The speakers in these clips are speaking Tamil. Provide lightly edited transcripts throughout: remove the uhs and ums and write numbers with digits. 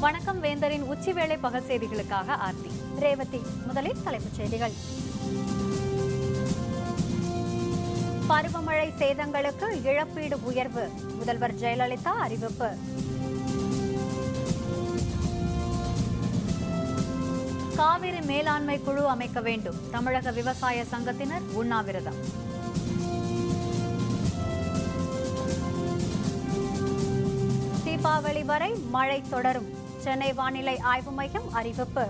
வணக்கம் வேந்தரின் உச்சிவேளை பகல் செய்திகளுக்காக ஆர்த்தி ரேவதி. முதலில் தலைப்புச் செய்திகள். பருவமழை சேதங்களுக்கு இழப்பீடு உயர்வு, முதல்வர் ஜெயலலிதா அறிவிப்பு. காவிரி மேலாண்மை குழு அமைக்க வேண்டும், தமிழக விவசாய சங்கத்தினர் உண்ணாவிரதம். தீபாவளி வரை மழை தொடரும், சென்னை வானிலை ஆய்வு மையம் அறிவிப்பு.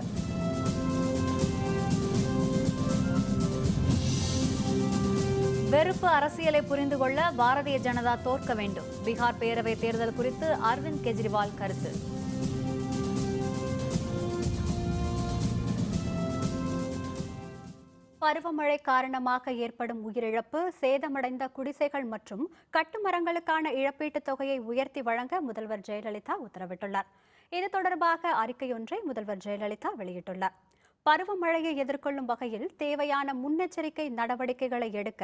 வெறுப்பு அரசியலை புரிந்து கொள்ள பாரதிய ஜனதா தோற்க வேண்டும், பீகார் பேரவை தேர்தல் குறித்து அரவிந்த் கெஜ்ரிவால் கருத்து. பருவமழை காரணமாக ஏற்படும் உயிரிழப்பு, சேதமடைந்த குடிசைகள் மற்றும் கட்டுமரங்களுக்கான இழப்பீட்டுத் தொகையை உயர்த்தி வழங்க முதல்வர் ஜெயலலிதா உத்தரவிட்டுள்ளார். இது தொடர்பாக அறிக்கையொன்றை முதல்வர் ஜெயலலிதா வெளியிட்டுள்ளார். பருவமழையை எதிர்கொள்ளும் வகையில் தேவையான முன்னெச்சரிக்கை நடவடிக்கைகளை எடுக்க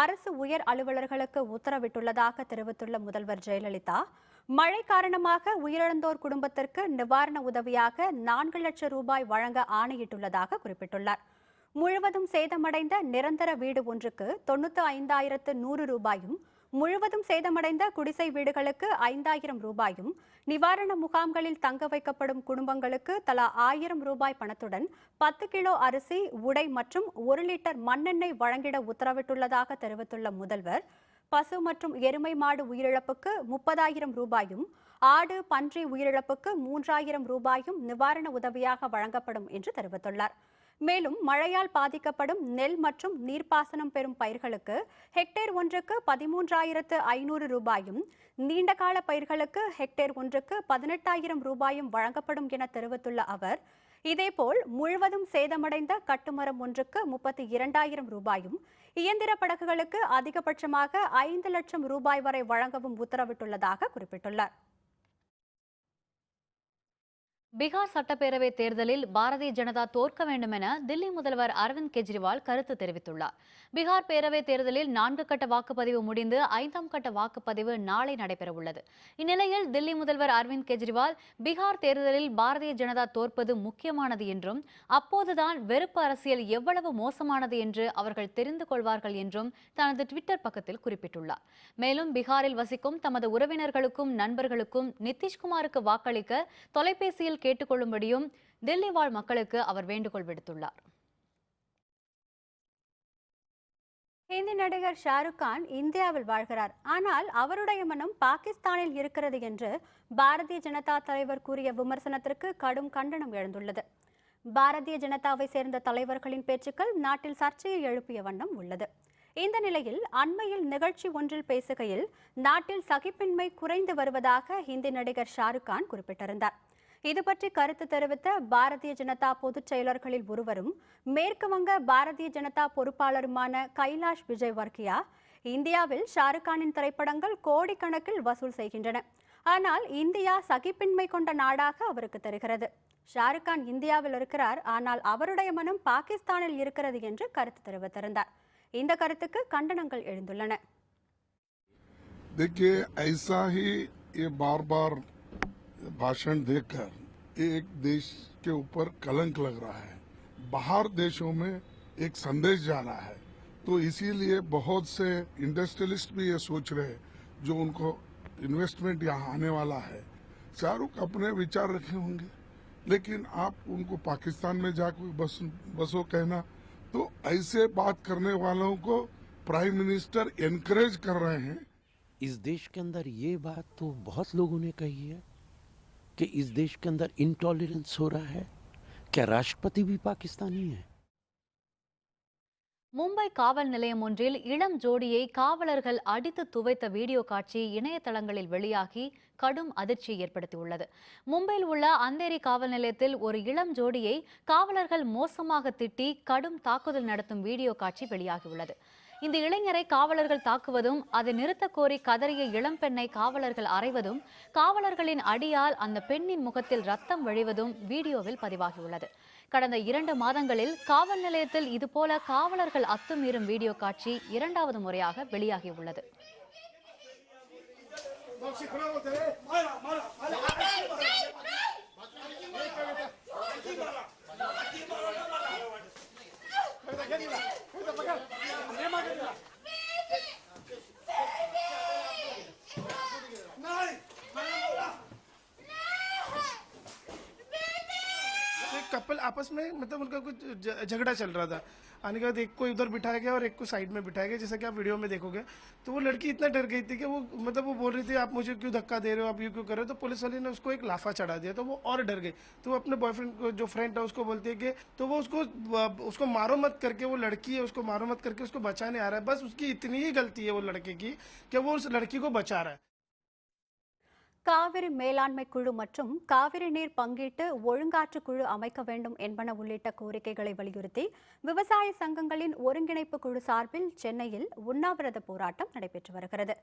அரசு உயர் அலுவலர்களுக்கு உத்தரவிட்டுள்ளதாக தெரிவித்துள்ள முதல்வர் ஜெயலலிதா, மழை காரணமாக உயிரிழந்தோர் குடும்பத்திற்கு நிவாரண உதவியாக 4 லட்சம் ரூபாய் வழங்க ஆணையிட்டுள்ளதாக குறிப்பிட்டுள்ளார். முழுவதும் சேதமடைந்த நிரந்தர வீடு ஒன்றுக்கு 95,100 ரூபாயும், முழுவதும் சேதமடைந்த குடிசை வீடுகளுக்கு 5,000 ரூபாயும், நிவாரண முகாம்களில் தங்க வைக்கப்படும் குடும்பங்களுக்கு தலா 1,000 ரூபாய் பணத்துடன் 10 கிலோ அரிசி, உடை மற்றும் 1 லிட்டர் மண்ணெண்ணெய் வழங்கிட உத்தரவிட்டுள்ளதாக தெரிவித்துள்ள முதல்வர், பசு மற்றும் எருமை மாடு உயிரிழப்புக்கு 30,000 ரூபாயும், ஆடு பன்றி உயிரிழப்புக்கு 3,000 ரூபாயும் நிவாரண உதவியாக வழங்கப்படும் என்று தெரிவித்துள்ளார். மேலும் மழையால் பாதிக்கப்படும் நெல் மற்றும் நீர்ப்பாசனம் பெறும் பயிர்களுக்கு ஹெக்டேர் ஒன்றுக்கு 13,500 ரூபாயும், நீண்டகால பயிர்களுக்கு ஹெக்டேர் ஒன்றுக்கு 18,000 ரூபாயும் வழங்கப்படும் என தெரிவித்துள்ள அவர், இதேபோல் முழுவதும் சேதமடைந்த கட்டுமரம் ஒன்றுக்கு 32,000 ரூபாயும், இயந்திர படகுகளுக்கு அதிகபட்சமாக 5 லட்சம் ரூபாய் வரை வழங்கவும் உத்தரவிட்டுள்ளதாக குறிப்பிட்டுள்ளார். பீகார் சட்டப்பேரவை தேர்தலில் பாரதிய ஜனதா தோற்க வேண்டும் என தில்லி முதல்வர் அரவிந்த் கெஜ்ரிவால் கருத்து தெரிவித்துள்ளார். பீகார் பேரவை தேர்தலில் 4 கட்ட வாக்குப்பதிவு முடிந்து 5ஆம் கட்ட வாக்குப்பதிவு நாளை நடைபெறவுள்ளது. இந்நிலையில் தில்லி முதல்வர் அரவிந்த் கெஜ்ரிவால், பீகார் தேர்தலில் பாரதிய ஜனதா தோற்பது முக்கியமானது என்றும், அப்போதுதான் வெறுப்பு அரசியல் எவ்வளவு மோசமானது என்று அவர்கள் தெரிந்து கொள்வார்கள் என்றும் தனது ட்விட்டர் பக்கத்தில் குறிப்பிட்டுள்ளார். மேலும் பீகாரில் வசிக்கும் தமது உறவினர்களுக்கும் நண்பர்களுக்கும் நிதிஷ்குமாருக்கு வாக்களிக்க தொலைபேசியில் கேட்டுக்கொள்ளும்படியும் தில்லி வாழ் மக்களுக்கு அவர் வேண்டுகோள் விடுத்துள்ளார். ஹிந்தி நடிகர் ஷாருக் கான் இந்தியாவில் வாழ்கிறார், ஆனால் அவருடைய மனம் பாகிஸ்தானில் இருக்கிறது என்று பாரதிய ஜனதா தலைவர் கூறிய விமர்சனத்திற்கு கடும் கண்டனம் எழுந்துள்ளது. பாரதிய ஜனதாவை சேர்ந்த தலைவர்களின் பேச்சுக்கள் நாட்டில் சர்ச்சையை எழுப்பிய வண்ணம் உள்ளது. இந்த நிலையில் அண்மையில் நிகழ்ச்சி ஒன்றில் பேசுகையில், நாட்டில் சகிப்பின்மை குறைந்து வருவதாக ஹிந்தி நடிகர் ஷாருக் கான் குறிப்பிட்டிருந்தார். இது பற்றி கருத்து தெரிவித்த பாரதிய ஜனதா பொதுச் செயலர்களில் ஒருவரும் மேற்கு வங்க பாரதிய ஜனதா பொறுப்பாளருமான கைலாஷ் விஜய்வர்கியா, இந்தியாவில் ஷாருக் கானின் திரைப்படங்கள் கோடிக்கணக்கில் வசூல் செய்கின்றன, ஆனால் இந்தியா சகிப்பின்மை கொண்ட நாடாக அவருக்கு தெரிகிறது. ஷாருக் கான் இந்தியாவில் இருக்கிறார், ஆனால் அவருடைய மனம் பாகிஸ்தானில் இருக்கிறது என்று கருத்து தெரிவித்திருந்தார். இந்த கருத்துக்கு கண்டனங்கள் எழுந்துள்ளன. भाषण देकर एक देश के ऊपर कलंक लग रहा है, बाहर देशों में एक संदेश जा रहा है, तो इसीलिए बहुत से इंडस्ट्रियलिस्ट भी ये सोच रहे हैं जो उनको इन्वेस्टमेंट यहाँ आने वाला है। शाहरुख अपने विचार रखे होंगे, लेकिन आप उनको पाकिस्तान में जाकर बसो कहना, तो ऐसे बात करने वालों को प्राइम मिनिस्टर एनकरेज कर रहे हैं। इस देश के अंदर ये बात तो बहुत लोगों ने कही है कि इस देश के अंदर इंटॉलरेंस हो रहा है। क्या राष्ट्रपति भी पाकिस्तानी है? மும்பை காவல் நிலையம் ஒன்றில் இளம் ஜோடியை காவலர்கள் அடித்து துவைத்த வீடியோ காட்சி இணையதளங்களில் வெளியாகி கடும் அதிர்ச்சியை ஏற்படுத்தியுள்ளது. மும்பையில் உள்ள அந்தேரி காவல் நிலையத்தில் ஒரு இளம் ஜோடியை காவலர்கள் மோசமாக திட்டி கடும் தாக்குதல் நடத்தும் வீடியோ காட்சி வெளியாகியுள்ளது. இந்த இளைஞரை காவலர்கள் தாக்குவதும், அதை நிறுத்த கோரி கதறிய இளம்பெண்ணை காவலர்கள் அறைவதும், காவலர்களின் அடியால் அந்த பெண்ணின் முகத்தில் ரத்தம் வழிவதும் வீடியோவில் பதிவாகியுள்ளது. கடந்த 2 மாதங்களில் காவல் நிலையத்தில் இதுபோல காவலர்கள் அத்துமீறும் வீடியோ காட்சி 2வது முறையாக வெளியாகியுள்ளது. एक कपल आपस में मतलब उनका कुछ झगड़ा चल रहा था। आने के बाद एक को इधर बिठाया गया और एक को साइड में बिठाया गया, जैसा कि आप वीडियो में देखोगे। तो वो लड़की इतना डर गई थी कि वो मतलब वो बोल रही थी आप मुझे क्यों धक्का दे रहे हो, आप ये क्यों कर रहे हो। तो पुलिस वाले ने उसको एक लाफा चढ़ा दिया, तो वो और डर गई। तो वो अपने बॉयफ्रेंड को, जो फ्रेंड है, उसको बोलती है कि तो वो उसको मारो मत करके, वो लड़की है उसको मारो मत करके उसको बचाने आ रहा है। बस उसकी इतनी ही गलती है वो लड़के की कि वो उस लड़की को बचा रहा है। காவிரி மேலாண்மை குழு மற்றும் காவிரி நீர் பங்கீட்டு ஒழுங்காற்று குழு அமைக்க வேண்டும் என்பன உள்ளிட்ட கோரிக்கைகளை வலியுறுத்தி விவசாய சங்கங்களின் ஒருங்கிணைப்பு குழு சார்பில் சென்னையில் உண்ணாவிரத போராட்டம் நடைபெற்று வருகிறது.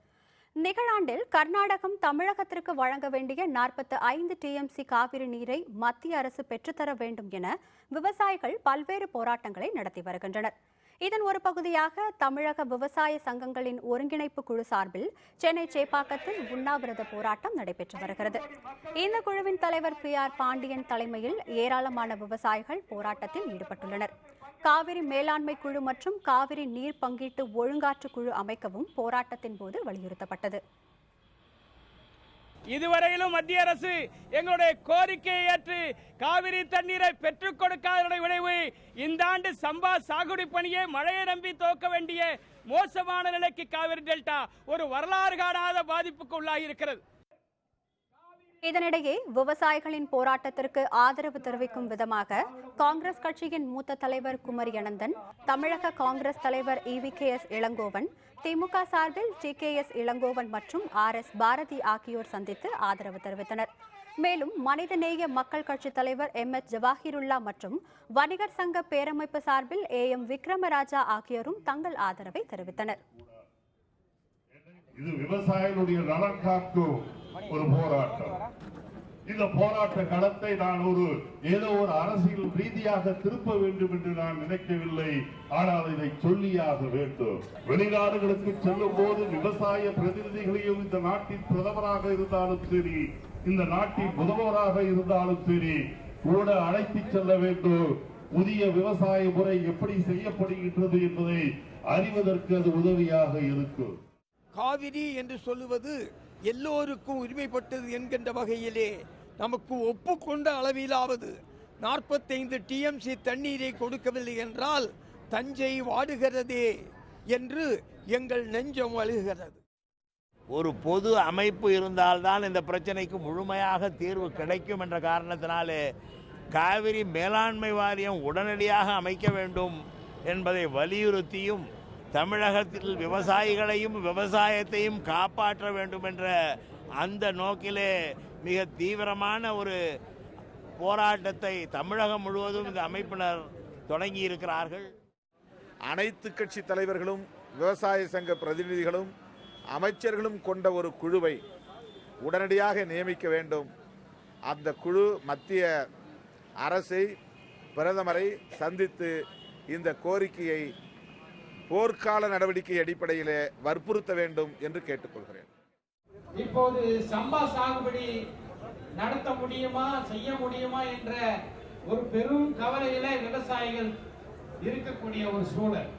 நிகழாண்டில் கர்நாடகம் தமிழகத்திற்கு வழங்க வேண்டிய 45 டிஎம்சி காவிரி நீரை மத்திய அரசு பெற்றுத்தர வேண்டும் என விவசாயிகள் பல்வேறு போராட்டங்களை நடத்தி வருகின்றனர். இதன் ஒரு பகுதியாக தமிழக விவசாய சங்கங்களின் ஒருங்கிணைப்பு குழு சார்பில் சென்னை சேப்பாக்கத்தில் உண்ணாவிரத போராட்டம் நடைபெற்று வருகிறது. இந்த குழுவின் தலைவர் PR பாண்டியன் தலைமையில் ஏராளமான விவசாயிகள் போராட்டத்தில் ஈடுபட்டுள்ளனர். காவிரி மேலாண்மை குழு மற்றும் காவிரி நீர் பங்கீட்டு ஒழுங்காற்று குழு அமைக்கவும் போராட்டத்தின் போது வலியுறுத்தப்பட்டது. இதுவரையிலும் மத்திய அரசு எங்களுடைய கோரிக்கையை ஏற்று காவிரி தண்ணீரை பெற்றுக் கொடுக்காத விளைவு இந்த ஆண்டு சம்பா சாகுபடி பணியை மழையை நம்பி துவக்க வேண்டிய மோசமான நிலைக்கு காவிரி டெல்டா ஒரு வரலாறு காணாத பாதிப்புக்கு உள்ளாகி இருக்கிறது. இதனிடையே விவசாயிகளின் போராட்டத்திற்கு ஆதரவு தெரிவிக்கும் விதமாக காங்கிரஸ் கட்சியின் மூத்த தலைவர் குமரி அனந்தன், தமிழக காங்கிரஸ் தலைவர் EVKS இளங்கோவன், திமுக சார்பில் TKS இளங்கோவன் மற்றும் RS பாரதி ஆகியோர் சந்தித்து ஆதரவு தெரிவித்தனர். மேலும் மனிதநேய மக்கள் கட்சி தலைவர் MS ஜவாஹிருல்லா மற்றும் வணிகர் சங்க பேரமைப்பு சார்பில் AM விக்ரமராஜா ஆகியோரும் தங்கள் ஆதரவை தெரிவித்தனர். இது விவசாயிகளுடைய நலன் காக்கும் ஒரு போராட்டம். இந்த போராட்ட களத்தை நான் ஏதோ ஒரு அரசியல் ரீதியாக திருப்ப வேண்டும் என்று நான் நினைக்கவில்லை. ஆனால் இதை சொல்லியாக வேண்டும். வெளிநாடுகளுக்கு செல்லும் போது விவசாய பிரதிநிதிகளையும் இந்த நாட்டின் பிரதமராக இருந்தாலும் சரி, இந்த நாட்டின் முதல்வராக இருந்தாலும் சரி கூட அழைத்து செல்ல வேண்டும். புதிய விவசாய முறை எப்படி செய்யப்படுகின்றது என்பதை அறிவதற்கு அது உதவியாக இருக்கும். காவிரி என்று சொல்லுவது எல்லோருக்கும் உரிமைப்பட்டது என்கின்ற வகையிலே நமக்கு ஒப்புக்கொண்ட அளவிலாவது 45 டிஎம்சி தண்ணீரை கொடுக்கவில்லை என்றால் தஞ்சை வாடுகிறதே என்று எங்கள் நெஞ்சம் அழுகிறது. ஒரு பொது அமைப்பு இருந்தால்தான் இந்த பிரச்சனைக்கு முழுமையாக தீர்வு கிடைக்கும் என்ற காரணத்தினாலே காவிரி மேலாண்மை வாரியம் உடனடியாக அமைக்க வேண்டும் என்பதை வலியுறுத்தியும் தமிழகத்தில் விவசாயிகளையும் விவசாயத்தையும் காப்பாற்ற வேண்டும் என்ற அந்த நோக்கிலே மிக தீவிரமான ஒரு போராட்டத்தை தமிழகம் முழுவதும் இந்த அமைப்பினர் தொடங்கி இருக்கிறார்கள். அனைத்து கட்சி தலைவர்களும் விவசாய சங்க பிரதிநிதிகளும் அமைச்சர்களும் கொண்ட ஒரு குழுவை உடனடியாக நியமிக்க வேண்டும். அந்த குழு மத்திய அரசை, பிரதமரை சந்தித்து இந்த கோரிக்கையை போர்க்கால நடவடிக்கை அடிப்படையிலே வற்புறுத்த வேண்டும் என்று கேட்டுக்கொள்கிறேன். இப்போது சம்பா சாகுபடி நடத்த முடியுமா, செய்ய முடியுமா என்ற ஒரு பெரும் கவலையில விவசாயிகள் இருக்கக்கூடிய ஒரு சூழல்.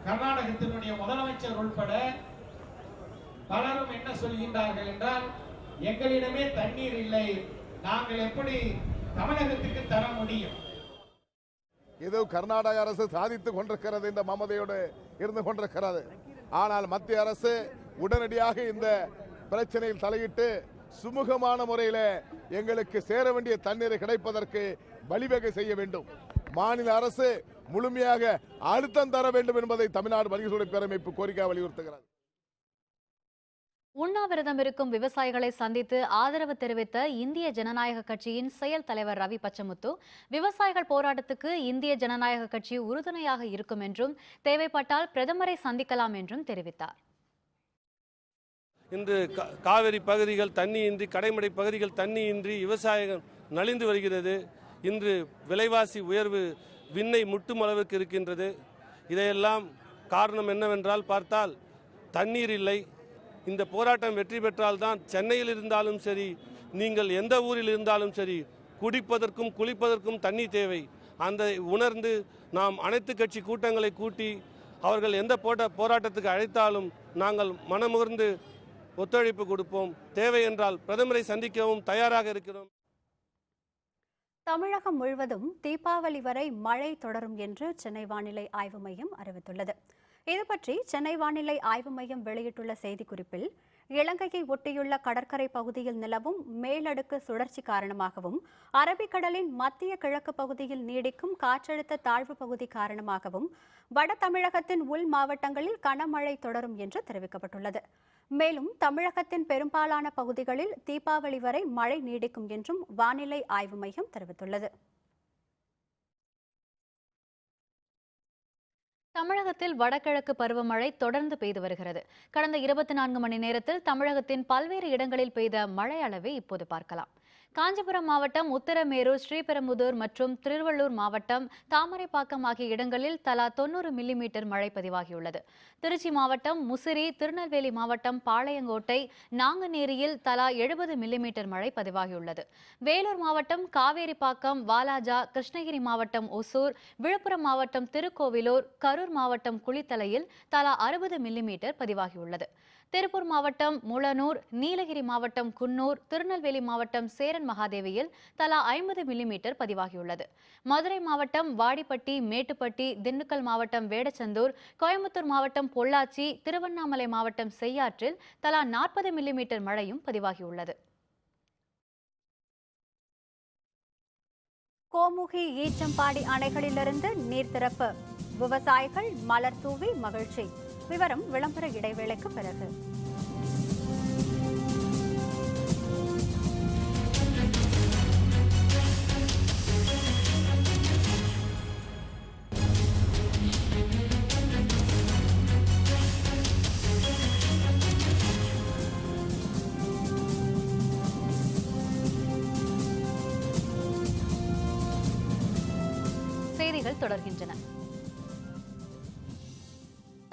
கர்நாடகத்தினுடைய முதலமைச்சர் உட்பட பலரும் என்ன சொல்கின்றார்கள் என்றால், எங்களிடமே தண்ணீர் இல்லை, நாங்கள் எப்படி தமிழகத்துக்கு தர முடியும்? ஏதோ கர்நாடக அரசு சாதித்துக் கொண்டிருக்கிறது என்ற மமதையோடு இருந்து கொண்டிருக்கிறது. ஆனால் மத்திய அரசு உடனடியாக இந்த பிரச்சனையில் தலையிட்டு சுமூகமான முறையில் எங்களுக்கு சேர வேண்டிய தண்ணீரை கிடைப்பதற்கு வழிவகை செய்ய வேண்டும். மாநில அரசு முழுமையாக அழுத்தம் தர வேண்டும் என்பதை தமிழ்நாடு வணிகர்களுடைய பேரமைப்பு கோரிக்கை வலியுறுத்துகிறது. உண்ணாவிரதம் இருக்கும் விவசாயிகளை சந்தித்து ஆதரவு தெரிவித்த இந்திய ஜனநாயக கட்சியின் செயல் தலைவர் ரவி பச்சமுத்து, விவசாயிகள் போராட்டத்துக்கு இந்திய ஜனநாயக கட்சி உறுதுணையாக இருக்கும் என்றும் தேவைப்பட்டால் பிரதமரை சந்திக்கலாம் என்றும் தெரிவித்தார். இன்று காவிரி பகுதிகள் தண்ணியின்றி, கடைமடை பகுதிகள் தண்ணியின்றி விவசாயம் நலிந்து வருகிறது. இன்று விலைவாசி உயர்வு விண்ணை முட்டும் அளவுக்கு இருக்கின்றது. இதையெல்லாம் காரணம் என்னவென்றால் பார்த்தால் தண்ணீர் இல்லை. இந்த போராட்டம் வெற்றி பெற்றால்தான் சென்னையில் இருந்தாலும் சரி, நீங்கள் எந்த ஊரில் இருந்தாலும் சரி, குடிப்பதற்கும் குளிப்பதற்கும் தண்ணீர் தேவை. அந்த உணர்ந்து நாம் அனைத்து கட்சி கூட்டங்களை கூட்டி அவர்கள் எந்த போராட்டத்துக்கு அழைத்தாலும் நாங்கள் மனமுகர்ந்து ஒத்துழைப்பு கொடுப்போம். தேவை என்றால் பிரதமரை சந்திக்கவும் தயாராக இருக்கிறோம். தமிழகம் முழுவதும் தீபாவளி வரை மழை தொடரும் என்று சென்னை வானிலை ஆய்வு மையம் அறிவித்துள்ளது. இதுபற்றி சென்னை வானிலை ஆய்வு மையம் வெளியிட்டுள்ள செய்திக்குறிப்பில், இலங்கையை ஒட்டியுள்ள கடற்கரை பகுதியில் நிலவும் மேலடுக்கு சுழற்சி காரணமாகவும் அரபிக்கடலின் மத்திய கிழக்கு பகுதியில் நீடிக்கும் காற்றழுத்த தாழ்வு பகுதி காரணமாகவும் வட தமிழகத்தின் உள் மாவட்டங்களில் கனமழை தொடரும் என்று தெரிவிக்கப்பட்டுள்ளது. மேலும் தமிழகத்தின் பெரும்பாலான பகுதிகளில் தீபாவளி வரை மழை நீடிக்கும் என்றும் வானிலை ஆய்வு மையம் தெரிவித்துள்ளது. தமிழகத்தில் வடகிழக்கு பருவமழை தொடர்ந்து பெய்து வருகிறது. கடந்த 24 மணி நேரத்தில் தமிழகத்தின் பல்வேறு இடங்களில் பெய்த மழை அளவை இப்போது பார்க்கலாம். காஞ்சிபுரம் மாவட்டம் உத்தரமேரூர், ஸ்ரீபெரும்புதூர் மற்றும் திருவள்ளூர் மாவட்டம் தாமரைப்பாக்கம் ஆகிய இடங்களில் தலா 90 மில்லிமீட்டர் மழை பதிவாகியுள்ளது. திருச்சி மாவட்டம் முசிறி, திருநெல்வேலி மாவட்டம் பாளையங்கோட்டை, நாங்குநேரியில் தலா 70 மில்லிமீட்டர் மழை பதிவாகியுள்ளது. வேலூர் மாவட்டம் காவேரிப்பாக்கம், வாலாஜா, கிருஷ்ணகிரி மாவட்டம் ஒசூர், விழுப்புரம் மாவட்டம் திருக்கோவிலூர், கரூர் மாவட்டம் குளித்தலையில் தலா 60 மில்லிமீட்டர் பதிவாகியுள்ளது. திருப்பூர் மாவட்டம் முளனூர், நீலகிரி மாவட்டம் குன்னூர், திருநெல்வேலி மாவட்டம் சேரன் மகாதேவியில் தலா 50 மில்லிமீட்டர் பதிவாகியுள்ளது. மதுரை மாவட்டம் வாடிப்பட்டி, மேட்டுப்பட்டி, திண்டுக்கல் மாவட்டம் வேடச்சந்தூர், கோயம்புத்தூர் மாவட்டம் பொள்ளாச்சி, திருவண்ணாமலை மாவட்டம் செய்யாற்றில் தலா 40 மில்லிமீட்டர் மழையும் பதிவாகியுள்ளது. கோமுகி, ஈச்சம்பாடி அணைகளிலிருந்து நீர் திறப்பு, விவசாயிகள் மலர் தூவி மகிழ்ச்சி. விவரம் விளம்பர இடைவேளைக்கு பிறகு. செய்திகள் தொடர்கின்றன.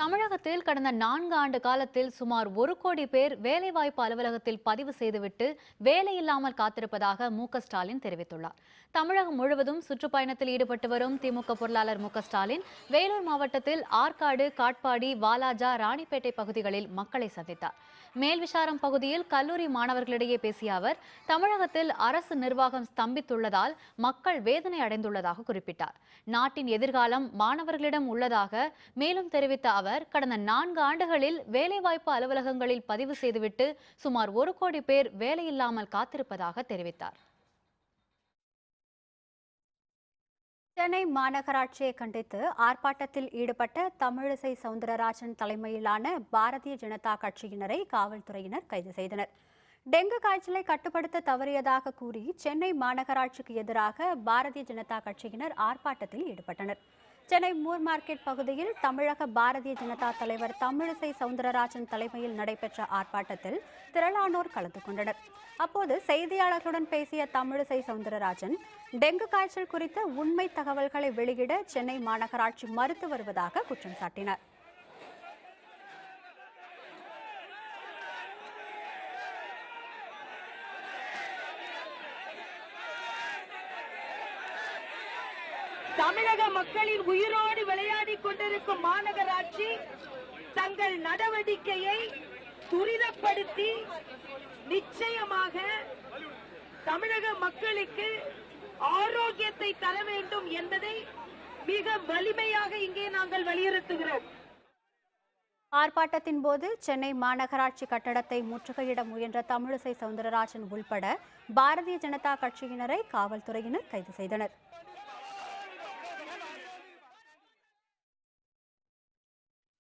தமிழகத்தில் கடந்த 4 ஆண்டு காலத்தில் சுமார் 1 கோடி பேர் வேலைவாய்ப்பு அலுவலகத்தில் பதிவு செய்துவிட்டு வேலையில்லாமல் காத்திருப்பதாக மு.க. ஸ்டாலின் தெரிவித்துள்ளார். தமிழகம் முழுவதும் சுற்றுப்பயணத்தில் ஈடுபட்டு வரும் திமுக பொருளாளர் மு.க. ஸ்டாலின் வேலூர் மாவட்டத்தில் ஆற்காடு, காட்பாடி, வாலாஜா, ராணிப்பேட்டை பகுதிகளில் மக்களை சந்தித்தார். மேல்விசாரம் பகுதியில் கல்லூரி மாணவர்களிடையே பேசிய அவர், தமிழகத்தில் அரசு நிர்வாகம் ஸ்தம்பித்துள்ளதால் மக்கள் வேதனை அடைந்துள்ளதாக குறிப்பிட்டார். நாட்டின் எதிர்காலம் மாணவர்களிடம் உள்ளதாக மேலும் தெரிவித்த அவர், கடந்த 4 ஆண்டுகளில் வேலைவாய்ப்பு அலுவலகங்களில் பதிவு செய்துவிட்டு சுமார் 1 கோடி பேர் வேலையில்லாமல் காத்திருப்பதாக தெரிவித்தார். சென்னை மாநகராட்சியை கண்டித்து ஆர்ப்பாட்டத்தில் ஈடுபட்ட தமிழிசை சவுந்தரராஜன் தலைமையிலான பாரதிய ஜனதா கட்சியினரை காவல்துறையினர் கைது செய்தனர். டெங்கு காய்ச்சலை கட்டுப்படுத்த தவறியதாக கூறி சென்னை மாநகராட்சிக்கு எதிராக பாரதிய ஜனதா கட்சியினர் ஆர்ப்பாட்டத்தில் ஈடுபட்டனர். சென்னை மூர் மார்க்கெட் பகுதியில் தமிழக பாரதிய ஜனதா தலைவர் தமிழிசை சவுந்தரராஜன் தலைமையில் நடைபெற்ற ஆர்ப்பாட்டத்தில் திரளானோர் கலந்து கொண்டனர். அப்போது செய்தியாளர்களுடன் பேசிய தமிழிசை சவுந்தரராஜன், டெங்கு காய்ச்சல் குறித்த உண்மை தகவல்களை வெளியிட சென்னை மாநகராட்சி மறுத்து வருவதாக குற்றம் சாட்டினார். தமிழக மக்களின் உயிரோடு விளையாடி கொண்டிருக்கும் மாநகராட்சி தங்கள் நடவடிக்கையை துரிதப்படுத்தி நிச்சயமாக தமிழக மக்களுக்கு ஆரோக்கியத்தை தர வேண்டும் என்பதை மிக வலிமையாக இங்கே நாங்கள் வலியுறுத்துகிறோம். ஆர்ப்பாட்டத்தின் போது சென்னை மாநகராட்சி கட்டடத்தை முற்றுகையிட முயன்ற தமிழிசை சவுந்தரராஜன் உள்பட பாரதிய ஜனதா கட்சியினரை காவல்துறையினர் கைது செய்தனர்.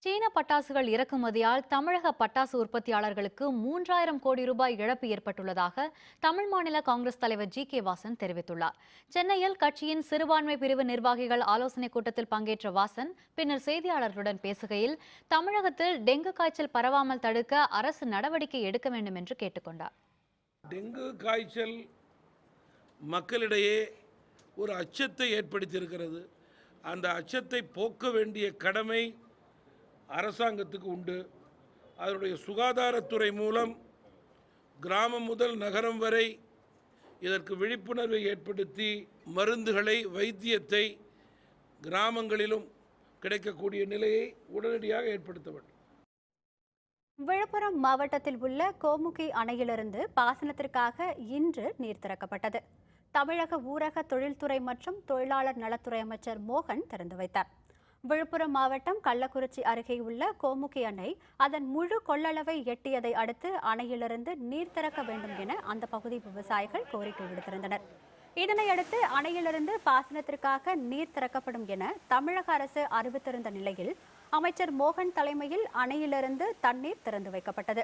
சீன பட்டாசுகள் இறக்குமதியால் தமிழக பட்டாசு உற்பத்தியாளர்களுக்கு 3000 கோடி ரூபாய் இழப்பு ஏற்பட்டுள்ளதாக தமிழ் மாநில காங்கிரஸ் தலைவர் ஜி.கே. வாசன் தெரிவித்துள்ளார். சென்னையில் கட்சியின் சிறுபான்மை பிரிவு நிர்வாகிகள் ஆலோசனைக் கூட்டத்தில் பங்கேற்ற வாசன் பின்னர் செய்தியாளர்களுடன் பேசுகையில், தமிழகத்தில் டெங்கு காய்ச்சல் பரவாமல் தடுக்க அரசு நடவடிக்கை எடுக்க வேண்டும் என்று கேட்டுக்கொண்டார். டெங்கு காய்ச்சல் மக்களிடையே ஒரு அச்சத்தை ஏற்படுத்தியிருக்கிறது. அந்த அச்சத்தை போக்க வேண்டிய கடமை அரசாங்கத்துக்கு உண்டு. அதனுடைய சுகாதாரத்துறை மூலம் கிராமம் முதல் நகரம் வரை இதற்கு விழிப்புணர்வை ஏற்படுத்தி மருந்துகளை, வைத்தியத்தை கிராமங்களிலும் கிடைக்கக்கூடிய நிலையை உடனடியாக ஏற்படுத்த வேண்டும். விழுப்புரம் மாவட்டத்தில் உள்ள கோமுகி அணையிலிருந்து பாசனத்திற்காக இன்று நீர் திறக்கப்பட்டது. தமிழக ஊரக தொழில்துறை மற்றும் தொழிலாளர் நலத்துறை அமைச்சர் மோகன் திறந்து வைத்தார். விழுப்புரம் மாவட்டம் கள்ளக்குறிச்சி அருகே உள்ள கோமுகி அணை அதன் முழு கொள்ளளவை எட்டியதை அடுத்து அணையிலிருந்து நீர் திறக்க வேண்டும் என அந்த பகுதி விவசாயிகள் கோரிக்கை விடுத்திருந்தனர். இதனையடுத்து அணையிலிருந்து பாசனத்திற்காக நீர் திறக்கப்படும் என தமிழக அரசு அறிவித்திருந்த நிலையில் அமைச்சர் மோகன் தலைமையில் அணையிலிருந்து தண்ணீர் திறந்து வைக்கப்பட்டது.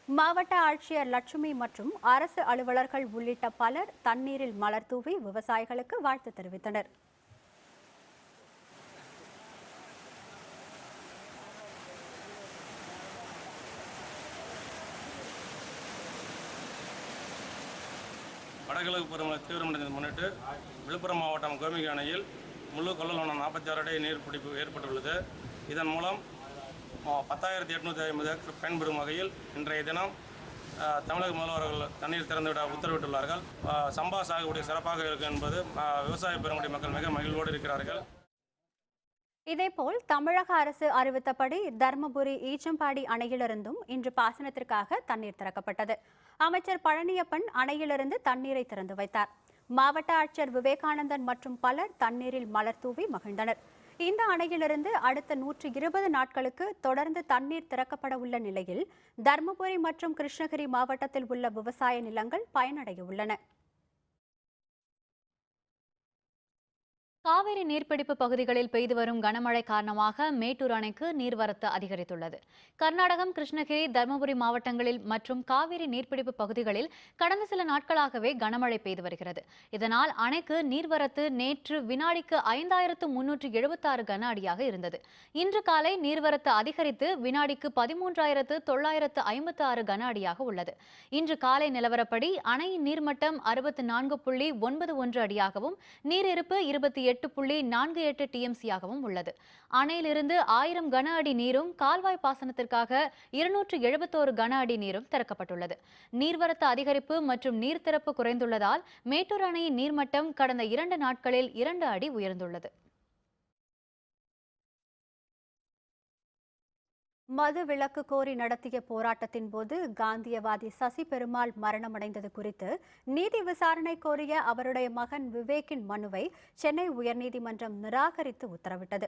மாவட்ட ஆட்சியர் லட்சுமி மற்றும் அரசு அலுவலர்கள் உள்ளிட்ட பலர் தண்ணீரில் மலர் தூவி விவசாயிகளுக்கு வாழ்த்து தெரிவித்தனர். வடகிழக்கு பருவமழை தீவிரமடைந்ததை முன்னிட்டு விழுப்புரம் மாவட்டம் கோமுகி அணையில் முழு கொள்ளளவான 46 அடி நீர்பிடிப்பு ஏற்பட்டுள்ளது. இதன் மூலம் 10,850 ஏக்கர் பயன்பெறும் வகையில் இன்றைய தினம் தமிழக முதல்வர்கள் தண்ணீர் திறந்துவிட உத்தரவிட்டுள்ளார்கள். சம்பா சாகுபடி சிறப்பாக இருக்கும் என்பது விவசாய பெருங்குடி மக்கள் மிக மகிழ்வோடு இருக்கிறார்கள். இதேபோல் தமிழக அரசு அறிவித்தபடி தர்மபுரி ஈச்சம்பாடி அணையிலிருந்தும் இன்று பாசனத்திற்காக தண்ணீர் திறக்கப்பட்டது. அமைச்சர் பழனியப்பன் அணையிலிருந்து தண்ணீரை திறந்து வைத்தார். மாவட்ட ஆட்சியர் விவேகானந்தன் மற்றும் பலர் தண்ணீரில் மலர் தூவி மகிழ்ந்தனர். இந்த அணையிலிருந்து அடுத்த 120 நாட்களுக்கு தொடர்ந்து தண்ணீர் திறக்கப்பட உள்ள நிலையில் தர்மபுரி மற்றும் கிருஷ்ணகிரி மாவட்டத்தில் உள்ள விவசாய நிலங்கள் பயனடைய உள்ளன. காவிரி நீர்பிடிப்பு பகுதிகளில் பெய்து வரும் கனமழை காரணமாக மேட்டூர் அணைக்கு நீர்வரத்து அதிகரித்துள்ளது. கர்நாடகம், கிருஷ்ணகிரி, தருமபுரி மாவட்டங்களில் மற்றும் காவிரி நீர்பிடிப்பு பகுதிகளில் கடந்த சில நாட்களாகவே கனமழை பெய்து வருகிறது. இதனால் அணைக்கு நீர்வரத்து நேற்று வினாடிக்கு 5,376 கன அடியாக இருந்தது. இன்று காலை நீர்வரத்து அதிகரித்து வினாடிக்கு 13,956 கன அடியாக உள்ளது. இன்று காலை நிலவரப்படி அணையின் நீர்மட்டம் 64.91 அடியாகவும் நீரிருப்பு 28.48 டிஎம்சியாகவும் உள்ளது. அணையிலிருந்து 1000 கன அடி நீரும் கால்வாய் பாசனத்திற்காக 271 கன அடி நீரும் திறக்கப்பட்டுள்ளது. நீர்வரத்து அதிகரிப்பு மற்றும் நீர்த்திறப்பு குறைந்துள்ளதால் மேட்டூர் அணையின் நீர்மட்டம் கடந்த 2 நாட்களில் 2 அடி உயர்ந்துள்ளது. மது விலக்கு கோரி நடத்திய போராட்டத்தின் போது காந்தியவாதி சசி பெருமாள் மரணமடைந்தது குறித்து நீதி விசாரணை கோரிய அவருடைய மகன் விவேக்கின் மனுவை சென்னை உயர்நீதிமன்றம் நிராகரித்து உத்தரவிட்டது.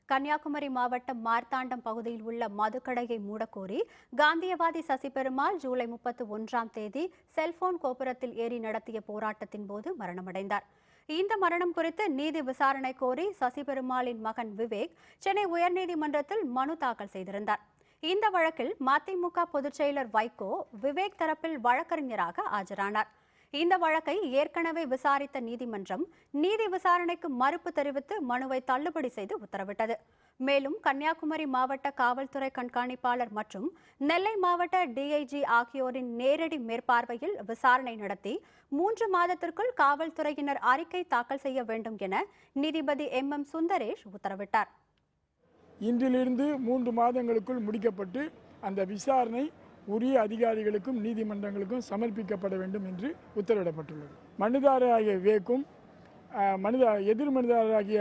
கன்னியாகுமரி மாவட்டம் மார்த்தாண்டம் பகுதியில் உள்ள மதுக்கடையை மூடக்கோரி காந்தியவாதி சசி பெருமாள் ஜூலை 31ஆம் தேதி செல்போன் கோபுரத்தில் ஏறி நடத்திய போராட்டத்தின் போது மரணமடைந்தார். இந்த மரணம் குறித்து நீதி விசாரணை கோரி சசி பெருமாளின் மகன் விவேக் சென்னை உயர்நீதிமன்றத்தில் மனு தாக்கல் செய்திருந்தார். இந்த வழக்கில் மதிமுக பொதுச் செயலர் வைகோ விவேக் தரப்பில் வழக்கறிஞராக ஆஜரானார். இந்த வழக்கை ஏற்கனவே விசாரித்த நீதிமன்றம் நீதி விசாரணைக்கு மறுப்பு தெரிவித்து மனுவை தள்ளுபடி செய்து உத்தரவிட்டது. மேலும் கன்னியாகுமரி மாவட்ட காவல்துறை கண்காணிப்பாளர் மற்றும் நெல்லை மாவட்ட டிஐஜி ஆகியோரின் நேரடி மேற்பார்வையில் விசாரணை நடத்தி 3 மாதத்திற்குள் காவல்துறையினர் அறிக்கை தாக்கல் செய்ய வேண்டும் என நீதிபதி MM சுந்தரேஷ் உத்தரவிட்டார். இன்றிலிருந்து 3 மாதங்களுக்குள் முடிக்கப்பட்டு அந்த விசாரணை உரிய அதிகாரிகளுக்கும் நீதிமன்றங்களுக்கும் சமர்ப்பிக்கப்பட வேண்டும் என்று உத்தரவிடப்பட்டுள்ளது. மனுதாரராகிய விவேக்கும் எதிர் மனுதாரராகிய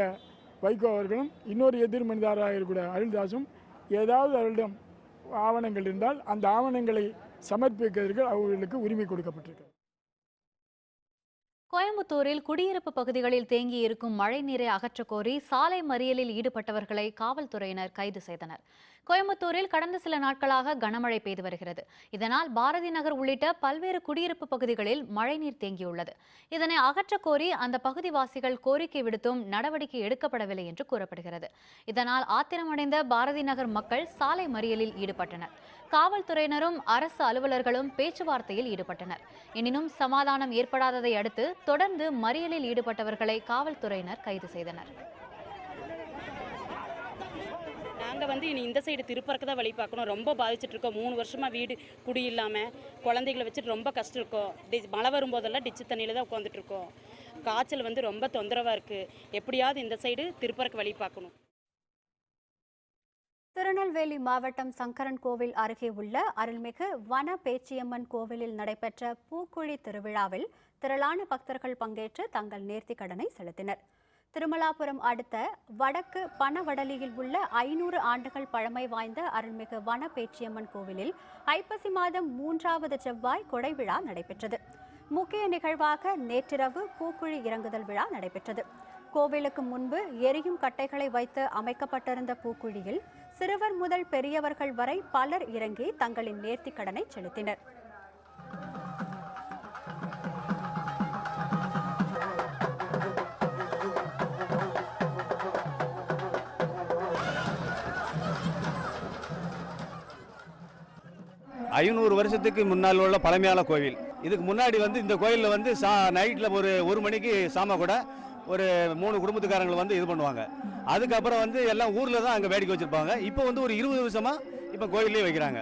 வைகோ அவர்களும் இன்னொரு எதிர் மனுதாரராக இருக்கிற அருள்தாசும் ஏதாவது அவர்களிடம் ஆவணங்கள் இருந்தால் அந்த ஆவணங்களை சமர்ப்பிக்கிறதுக்கு அவர்களுக்கு உரிமை கொடுக்கப்பட்டிருக்கிறது. கோயம்புத்தூரில் குடியிருப்பு பகுதிகளில் தேங்கியிருக்கும் மழை நீரை அகற்றக் கோரி சாலை மறியலில் ஈடுபட்டவர்களை காவல்துறையினர் கைது செய்தனர். கோயம்புத்தூரில் கடந்த சில நாட்களாக கனமழை பெய்து வருகிறது. இதனால் பாரதி நகர் உள்ளிட்ட பல்வேறு குடியிருப்பு பகுதிகளில் மழைநீர் தேங்கியுள்ளது. இதனை அகற்றக் கோரி அந்த பகுதிவாசிகள் கோரிக்கை விடுத்தும் நடவடிக்கை எடுக்கப்படவில்லை என்று கூறப்படுகிறது. இதனால் ஆத்திரமடைந்த பாரதி நகர் மக்கள் சாலை மறியலில் ஈடுபட்டனர். காவல்துறையினரும் அரசு அலுவலர்களும் பேச்சுவார்த்தையில் ஈடுபட்டனர். எனினும் சமாதானம் ஏற்படாததை அடுத்து தொடர்ந்து மறியலில் ஈடுபட்டவர்களை காவல்துறையினர் கைது செய்தனர். நாங்கள் இனி இந்த சைடு திருப்பறக்கு தான் வழி பார்க்கணும். ரொம்ப பாதிச்சுட்டு இருக்கோம். 3 வருஷமாக வீடு குடி இல்லாமல் குழந்தைகளை வச்சுட்டு ரொம்ப கஷ்டம் இருக்கோம். மழை வரும்போதெல்லாம் டிச்சு தண்ணியில் தான் உட்காந்துட்டு இருக்கோம். காய்ச்சல் ரொம்ப தொந்தரவாக இருக்குது. எப்படியாவது இந்த சைடு திருப்பறக்கு வழி பார்க்கணும். திருநெல்வேலி மாவட்டம் சங்கரன் கோவில் அருகே உள்ள அருள்மிகு வன பேச்சியம்மன் கோவிலில் நடைபெற்ற பூக்குழி திருவிழாவில் திரளான பக்தர்கள் பங்கேற்று தங்கள் நேர்த்திக் கடனை செலுத்தினர். திருமலாபுரம் அடுத்த வடக்கு பனவடலியில் உள்ள 500 ஆண்டுகள் பழமை வாய்ந்த அருள்மிகு வனப்பேச்சியம்மன் கோவிலில் ஐப்பசி மாதம் 3வது செவ்வாய் கொடை விழா நடைபெற்றது. முக்கிய நிகழ்வாக நேற்றிரவு பூக்குழி இறங்குதல் விழா நடைபெற்றது. கோவிலுக்கு முன்பு எரியும் கட்டைகளை வைத்து அமைக்கப்பட்டிருந்த பூக்குழியில் சிறுவர் முதல் பெரியவர்கள் வரை பலர் இறங்கி தங்களின் நேர்த்திக் கடனை செலுத்தினர். ஐநூறு வருஷத்துக்கு முன்னால் உள்ள பழமையான கோவில். இதுக்கு முன்னாடி இந்த கோயிலில் நைட்டில் ஒரு மணிக்கு சாம கூட ஒரு 3 குடும்பத்துக்காரங்களை இது பண்ணுவாங்க. அதுக்கப்புறம் எல்லாம் ஊரில் தான் அங்கே வேடிக்கை வச்சுருப்பாங்க. இப்போ ஒரு 20 வருஷமாக இப்போ கோயிலே வைக்கிறாங்க.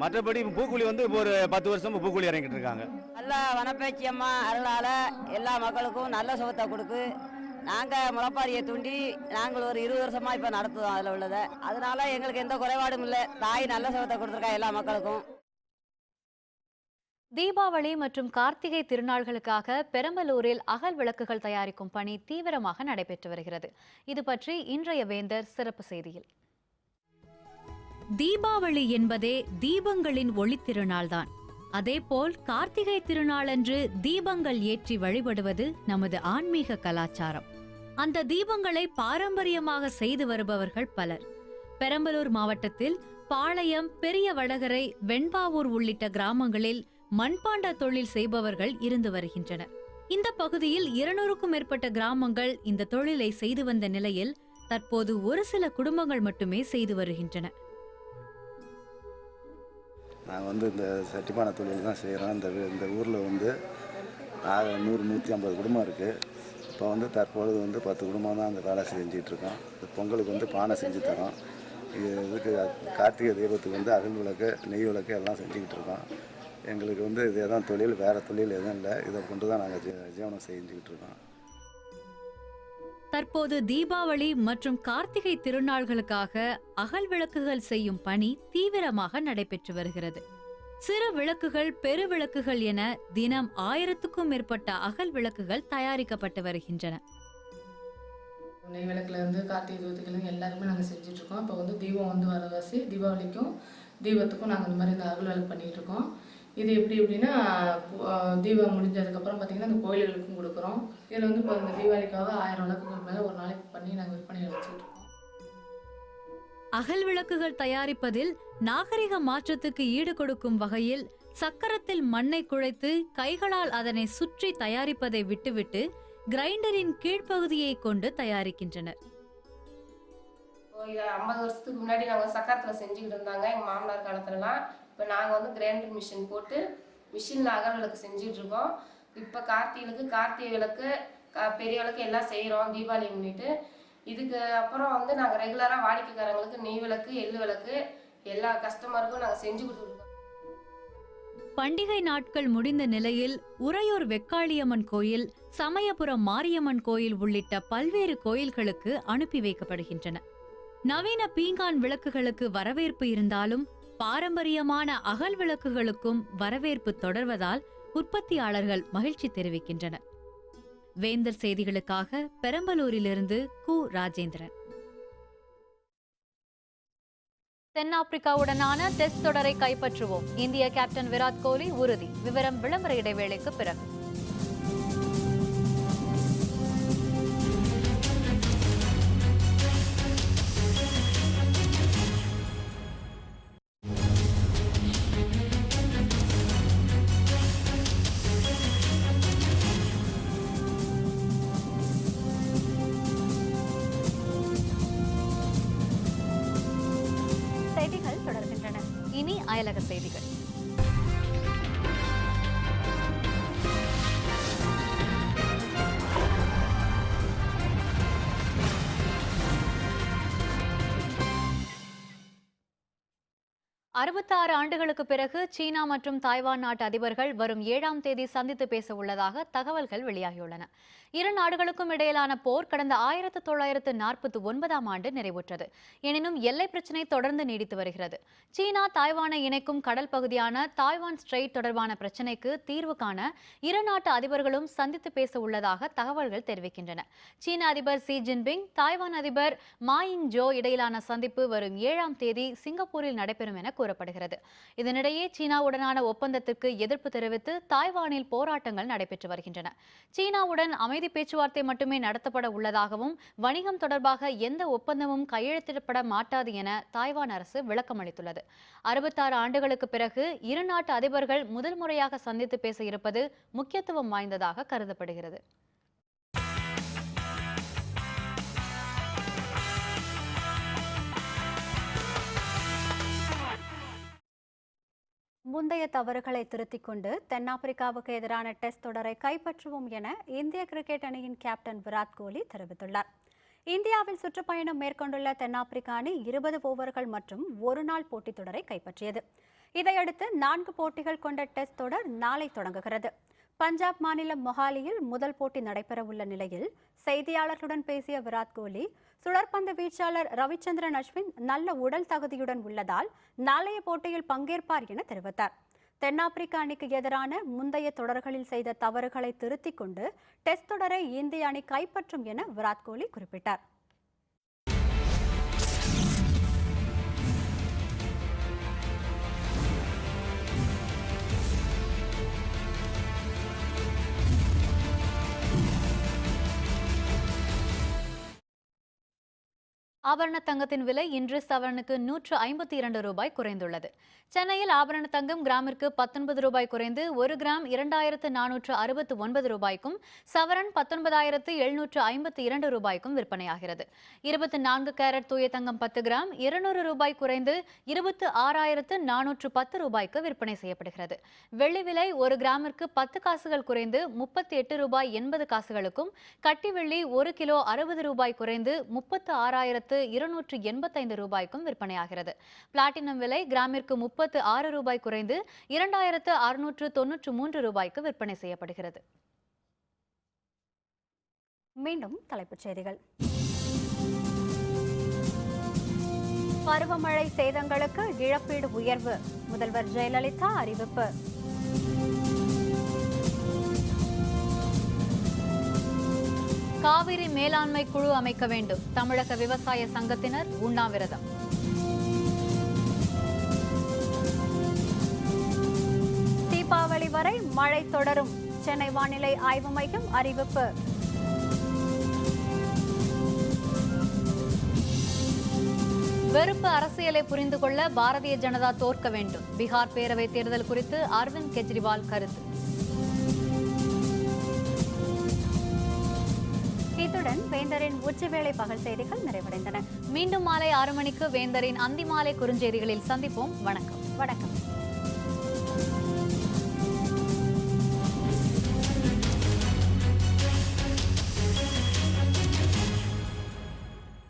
மற்றபடி பூக்குழி இப்போ ஒரு 10 வருஷமாக பூக்குழி இறங்கிட்டு இருக்காங்க. நல்லா வனப்பேச்சியம்மா அருளால் எல்லா மக்களுக்கும் நல்ல சுகத்தை கொடுக்கு. நாங்கள் முளப்பாரியை தூண்டி நாங்கள் ஒரு 20 வருஷமாக இப்போ நடத்துவோம் அதில் உள்ளதை. அதனால எங்களுக்கு எந்த குறைபாடும் இல்லை. தாய் நல்ல சுகத்தை கொடுத்துருக்கா எல்லா மக்களுக்கும். தீபாவளி மற்றும் கார்த்திகை திருநாள்களுக்காக பெரம்பலூரில் அகல் விளக்குகள் தயாரிக்கும் பணி தீவிரமாக நடைபெற்று வருகிறது. இது பற்றி இன்றைய வேந்தர் சிறப்பு செய்தியில். தீபாவளி என்பதே தீபங்களின் ஒளித்திருநாள்தான். அதேபோல் கார்த்திகை திருநாளன்று தீபங்கள் ஏற்றி வழிபடுவது நமது ஆன்மீக கலாச்சாரம். அந்த தீபங்களை பாரம்பரியமாக செய்து வருபவர்கள் பலர். பெரம்பலூர் மாவட்டத்தில் பாளையம், பெரிய வடகரை, வெண்பாவூர் உள்ளிட்ட கிராமங்களில் மண்பாண்ட தொழில் செய்பவர்கள் இருந்து வருகின்றனர். இந்த பகுதியில் 200க்கும் மேற்பட்ட கிராமங்கள் இந்த தொழிலை செய்து வந்த நிலையில் தற்போது ஒரு சில குடும்பங்கள் மட்டுமே செய்து வருகின்றன. நாங்கள் இந்த சட்டிப்பானை தொழில் தான் செய்கிறோம். இந்த ஊரில் 100-150 குடும்பம் இருக்குது. இப்போ தற்பொழுது 10 குடும்பம் தான் அந்த வேலை செஞ்சிட்ருக்கோம். பொங்கலுக்கு பானை செஞ்சு தரோம். இதுக்கு கார்த்திகை தீபத்துக்கு அகல் விளக்கு, நெய் விளக்கு எல்லாம் செஞ்சுக்கிட்டு இருக்கோம். எங்களுக்கு இதே தான் தொழில், வேறு தொழில் எதுவும் இல்லை. இதை கொண்டு தான் நாங்கள் ஜீவனம் செஞ்சுக்கிட்டு இருக்கோம். தற்போது தீபாவளி மற்றும் கார்த்திகை திருநாள்களுக்காக அகல் விளக்குகள் செய்யும் பணி தீவிரமாக நடைபெற்று வருகிறது. சிறு விளக்குகள், பெரு விளக்குகள் என தினம் 1000க்கும் மேற்பட்ட அகல் விளக்குகள் தயாரிக்கப்பட்டு வருகின்றன. நெய் விளக்குல கார்த்திகை தீபத்துக்கு எல்லாருமே நாங்கள் செஞ்சுட்டு இருக்கோம். இப்போ தீபம் வரவாசி தீபாவளிக்கும் தீபத்துக்கும் நாங்கள் இந்த மாதிரி இந்த அகல் விளக்கு பண்ணிட்டு இருக்கோம். இது எப்படின்னா தீபம் முடிஞ்சதுக்கப்புறம் பார்த்தீங்கன்னா இந்த கோயில்களுக்கும் கொடுக்குறோம். இதில் இப்போ இந்த தீபாவளிக்காக 1000 விளக்குகள் மேலே ஒரு நாளைக்கு பண்ணி நாங்கள் விற்பனையில் வச்சுட்டு இருக்கோம். அகல் விளக்குகள் தயாரிப்பதில் நாகரிக மாற்றத்துக்கு ஈடு கொடுக்கும் வகையில் சக்கரத்தில் மண்ணை குழைத்து கைகளால் அதனை சுற்றி தயாரிப்பதை விட்டுவிட்டு கிரைண்டரின் கீழ்ப்பகுதியை கொண்டு தயாரிக்கின்றனர். 50 வருஷத்துக்கு முன்னாடி நாங்கள் சக்கரத்தில் செஞ்சுக்கிட்டு இருந்தாங்க எங்கள் மாமனார் காலத்துலலாம். இப்போ நாங்கள் கிரைண்டர் மிஷின் போட்டு மிஷினில் அகல் விளக்கு செஞ்சிட்ருக்கோம். இப்போ கார்த்திகை விளக்கு, பெரிய விளக்கு எல்லாம் செய்கிறோம் தீபாவளி முன்னிட்டு. இதுக்கு அப்புறம் நாங்கள் ரெகுலராக வாடிக்கைக்காரங்களுக்கு நெய் விளக்கு, எள்ளு விளக்கு எல்லா கஸ்டமருக்கும் நாங்கள் செஞ்சு கொடுத்துருக்கோம். பண்டிகை நாட்கள் முடிந்த நிலையில் உறையூர் வெக்காளியம்மன் கோயில், சமயபுரம் மாரியம்மன் கோயில் உள்ளிட்ட பல்வேறு கோயில்களுக்கு அனுப்பி வைக்கப்படுகின்றன. நவீன பீங்கான் விளக்குகளுக்கு வரவேற்பு இருந்தாலும் பாரம்பரியமான அகல் விளக்குகளுக்கும் வரவேற்பு தொடர்வதால் உற்பத்தியாளர்கள் மகிழ்ச்சி தெரிவிக்கின்றனர். வேந்தர் செய்திகளுக்காக பெரம்பலூரிலிருந்து கு. ராஜேந்திரன். தென்னாப்பிரிக்காவுடனான டெஸ்ட் தொடரை கைப்பற்றுவோம், இந்திய கேப்டன் விராட் கோலி உறுதி. விவரம் விளம்பர இடைவேளைக்கு பிறகு. இனி அயலக செய்திகள். 66 ஆண்டுகளுக்கு பிறகு சீனா மற்றும் தாய்வான் நாட்டு அதிபர்கள் வரும் 7ஆம் தேதி சந்தித்து பேச உள்ளதாக தகவல்கள் வெளியாகியுள்ளன. இரு நாடுகளுக்கும் இடையிலான போர் கடந்த 1949ஆம் ஆண்டு நிறைவுற்றது. எனினும் எல்லை பிரச்சினை தொடர்ந்து நீடித்து வருகிறது. சீனா தாய்வானை இணைக்கும் கடல் பகுதியான தாய்வான் ஸ்ட்ரெய்ட் தொடர்பான பிரச்சினைக்கு தீர்வு காண இரு நாட்டு அதிபர்களும் சந்தித்து பேச உள்ளதாக தகவல்கள் தெரிவிக்கின்றன. சீன அதிபர் ஷி ஜின்பிங், தாய்வான் அதிபர் மா இங் ஜோ இடையிலான சந்திப்பு வரும் 7ஆம் தேதி சிங்கப்பூரில் நடைபெறும் என கூறப்படுகிறது. இதனிடையே சீனாவுடனான ஒப்பந்தத்திற்கு எதிர்ப்பு தெரிவித்து தாய்வானில் போராட்டங்கள் நடைபெற்று வருகின்றன. சீனாவுடன் அமைதி பேச்சுவார்த்தை மட்டுமே நடத்தப்பட உள்ளதாகவும் வணிகம் தொடர்பாக எந்த ஒப்பந்தமும் கையெழுத்திடப்பட மாட்டாது என தாய்வான் அரசு விளக்கம் அளித்துள்ளது. 66 ஆண்டுகளுக்கு பிறகு இரு நாட்டு அதிபர்கள் முதல் முறையாக சந்தித்து பேச இருப்பது முக்கியத்துவம் வாய்ந்ததாக கருதப்படுகிறது. முந்தைய தவறுகளை திருத்திக் கொண்டு தென்னாப்பிரிக்காவுக்கு எதிரான டெஸ்ட் தொடரை கைப்பற்றுவோம் என இந்திய கிரிக்கெட் அணியின் கேப்டன் விராட் கோலி தெரிவித்துள்ளார். இந்தியாவில் சுற்றுப்பயணம் மேற்கொண்டுள்ள தென்னாப்பிரிக்க அணி 20 ஓவர்கள் மற்றும் ஒரு நாள் போட்டித் தொடரை கைப்பற்றியது. இதையடுத்து 4 போட்டிகள் கொண்ட டெஸ்ட் தொடர் நாளை தொடங்குகிறது. பஞ்சாப் மாநிலம் மொஹாலியில் முதல் போட்டி நடைபெறவுள்ள நிலையில் செய்தியாளர்களுடன் பேசிய விராட் கோலி, சுழற்பந்து வீச்சாளர் ரவிச்சந்திரன் அஸ்வின் நல்ல உடல் தகுதியுடன் உள்ளதால் நாளைய போட்டியில் பங்கேற்பார் என தெரிவித்தார். தென்னாப்பிரிக்க அணிக்கு எதிரான முந்தைய தொடர்களில் செய்த தவறுகளை திருத்திக் கொண்டு டெஸ்ட் தொடரை இந்திய அணி கைப்பற்றும் என விராட் கோலி குறிப்பிட்டார். ஆபரண தங்கத்தின் விலை இன்று சவரனுக்கு 152 ரூபாய் குறைந்துள்ளது. சென்னையில் ஆபரண தங்கம் கிராமிற்கு 19 ரூபாய் குறைந்து 1 கிராம் 2469 ரூபாய்க்கும் சவரன் 19,752 ரூபாய்க்கும் விற்பனையாகிறது. 24 கேரட் தூய தங்கம் 10 கிராம் 200 ரூபாய் குறைந்து 26,410 ரூபாய்க்கு விற்பனை செய்யப்படுகிறது. வெள்ளி விலை 1 கிராமிற்கு 10 காசுகள் குறைந்து 38 ரூபாய் 80 காசுகளுக்கும், கட்டி வெள்ளி 1 கிலோ 60 ரூபாய் குறைந்து 36,285 ரூபாய்க்கும் விற்பனையாகிறது. பிளாட்டினம் விலை கிராமிற்கு 36 ரூபாய் குறைந்து 2,693 ரூபாய்க்கு விற்பனை செய்யப்படுகிறது. மீண்டும் தலைப்புச் செய்திகள். பருவமழை சேதங்களுக்கு இழப்பீடு உயர்வு, முதல்வர் ஜெயலலிதா அறிவிப்பு. காவிரி மேலாண்மை குழு அமைக்க வேண்டும், தமிழக விவசாய சங்கத்தினர் உண்ணாவிரதம். தீபாவளி வரை மழை தொடரும், சென்னை வானிலை ஆய்வு மையம் அறிவிப்பு. வெறுப்பு அரசியலை புரிந்து கொள்ள பாரதிய ஜனதா தோற்க வேண்டும், பீகார் பேரவை தேர்தல் குறித்து அரவிந்த் கெஜ்ரிவால் கருத்து. இத்துடன் வேந்தரின் உச்சிவேளை பகல் செய்திகள் நிறைவடைந்தன. மீண்டும் மாலை 6 மணிக்கு வேந்தரின் அந்திமாலை குறுஞ்செய்திகளில் சந்திப்போம். வணக்கம்.